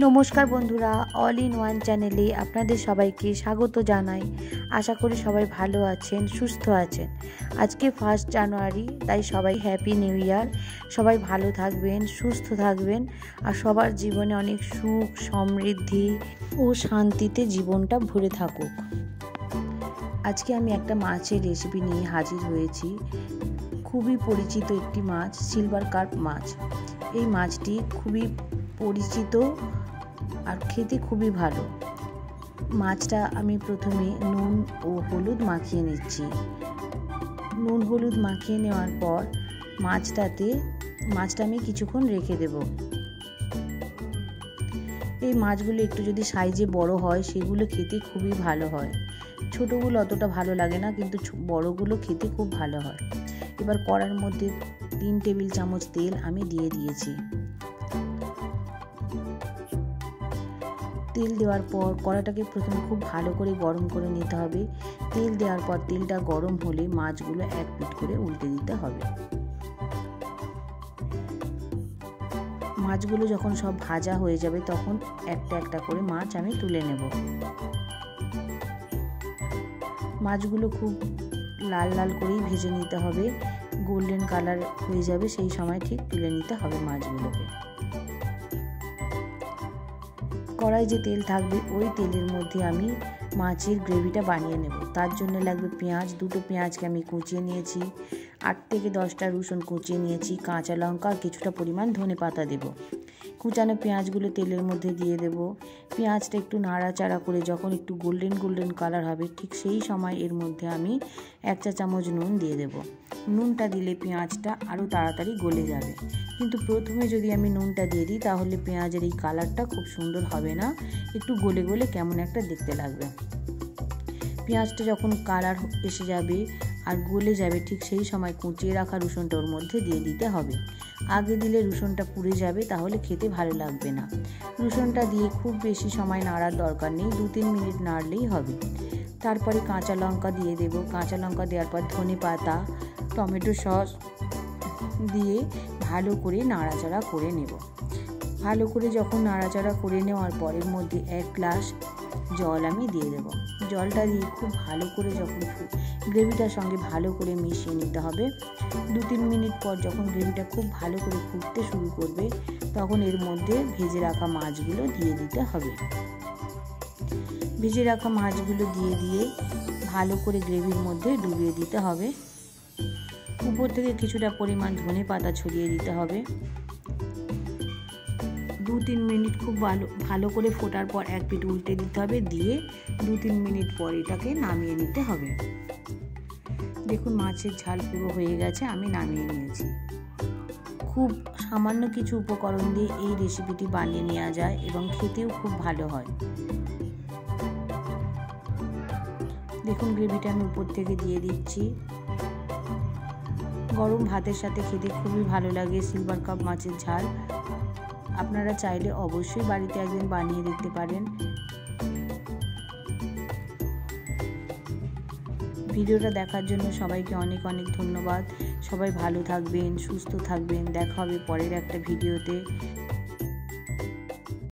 নমস্কার বন্ধুরা, all in one চ্যানেলে আপনাদের সবাইকে স্বাগত জানাই। আশা করি সবাই ভালো আছেন, সুস্থ আছেন। আজকে 1 জানুয়ারি, তাই সবাই হ্যাপি নিউ ইয়ার। সবাই ভালো থাকবেন, সুস্থ থাকবেন আর সবার জীবনে অনেক সুখ, সমৃদ্ধি ও শান্তিতে জীবনটা ভরে থাকুক। আজকে আমি একটা মাছের রেসিপি নিয়ে হাজির হয়েছি। খুবই পরিচিত একটি মাছ, সিলভার কার্প মাছ। এই মাছটি খুবই পরিচিত আর খেতে খুবই ভালো। মাছটা আমি প্রথমে নুন ও হলুদ মাখিয়ে নিচ্ছি। নুন হলুদ মাখিয়ে নেওয়ার পর মাছটা আমি কিছুক্ষণ রেখে দেব। এই মাছগুলো একটু যদি সাইজে বড় হয় সেগুলো খেতে খুবই ভালো হয়। ছোটোগুলো অতটা ভালো লাগে না, কিন্তু বড়গুলো খেতে খুব ভালো হয়। এবার কড়ার মধ্যে 3 টেবিল চামচ তেল আমি দিয়ে দিয়েছি। তেল দেওয়ার পর কড়াটাকে প্রথমে খুব ভালো করে গরম করে নিতে হবে। তেল দেওয়ার পর তেলটা গরম হলে মাছগুলো এক পিঠ করে উল্টে দিতে হবে। মাছগুলো যখন সব ভাজা হয়ে যাবে তখন একটা একটা করে মাছ আমি তুলে নেব। মাছগুলো খুব লাল লাল করেই ভেজে নিতে হবে। গোল্ডেন কালার হয়ে যাবে সেই সময় ঠিক তুলে নিতে হবে মাছগুলোকে। কড়াই যে তেল থাকবে ওই তেলের মধ্যে আমি মাছের গ্রেভিটা বানিয়ে নেব। তার জন্য লাগবে পেঁয়াজ। 2টো পেঁয়াজকে আমি কুচিয়ে নিয়েছি। 8 থেকে 10টা রসুন কুচিয়ে নিয়েছি। কাঁচা লঙ্কা আর কিছুটা পরিমাণ ধনেপাতা দেব। কুচানো পেঁয়াজগুলো তেলের মধ্যে দিয়ে দেব। পেঁয়াজটা একটু নাড়াচাড়া করে যখন একটু গোল্ডেন কালার হবে ঠিক সেই সময় এর মধ্যে আমি 1 চা চামচ নুন দিয়ে দেব। নুনটা দিলে পেঁয়াজটা আরও তাড়াতাড়ি গলে যাবে, কিন্তু প্রথমে যদি আমি নুনটা দিয়ে দিই তাহলে পেঁয়াজের এই কালারটা খুব সুন্দর হবে না, একটু গলে গলে কেমন একটা দেখতে লাগবে। পেঁয়াজটা যখন কালার এসে যাবে আর গলে যাবে ঠিক সেই সময় কুচিয়ে রাখা রসুনটা ওর মধ্যে দিয়ে দিতে হবে। আগে দিলে রসুনটা পুড়ে যাবে, তাহলে খেতে ভালো লাগবে না। রসুনটা দিয়ে খুব বেশি সময় নাড়ার দরকার নেই, 2-3 মিনিট নাড়লেই হবে। তারপরে কাঁচা লঙ্কা দিয়ে দেব। কাঁচা লঙ্কা দেওয়ার পর ধনেপাতা, টমেটো সস দিয়ে ভালো করে নাড়াচাড়া করে নেব। ভালো করে যখন নাড়াচাড়া করে নেওয়ার পরের মধ্যে 1 গ্লাস জল আমি দিয়ে দেব। জলটা দিয়ে খুব ভালো করে যখন গ্রেভিটার সঙ্গে ভালো করে মিশিয়ে নিতে হবে। 2-3 মিনিট পর যখন গ্রেভিটা খুব ভালো করে ফুটতে শুরু করবে তখন এর মধ্যে ভেজে রাখা মাছগুলো দিয়ে দিতে হবে। ভেজে রাখা মাছগুলো দিয়ে ভালো করে গ্রেভির মধ্যে ডুবিয়ে দিতে হবে। উপর থেকে কিছুটা পরিমাণ ধনেপাতা ছড়িয়ে দিতে হবে। 2-3 মিনিট খুব ভালো করে ফোটার পর এক পিঠ উল্টে দিতে হবে, দিয়ে 2-3 মিনিট পর এটাকে নামিয়ে নিতে হবে। দেখুন মাছের ঝাল পুরো হয়ে গেছে, আমি নামিয়ে নিয়েছি। খুব সামান্য কিছু উপকরণ দিয়ে এই রেসিপিটি বানিয়ে নেওয়া যায় এবং খেতেও খুব ভালো হয়। দেখুন গ্রেভিটা আমি উপর থেকে দিয়ে দিচ্ছি। গরম ভাতের সাথে খেতে খুবই ভালো লাগে সিলভার কাপ মাছের ঝাল। আপনারা চাইলে অবশ্যই বাড়িতে একদিন বানিয়ে দেখতে পারেন। ভিডিওটা দেখার জন্য সবাইকে অনেক ধন্যবাদ। সবাই ভালো থাকবেন, সুস্থ থাকবেন। দেখা হবে পরের একটা ভিডিওতে।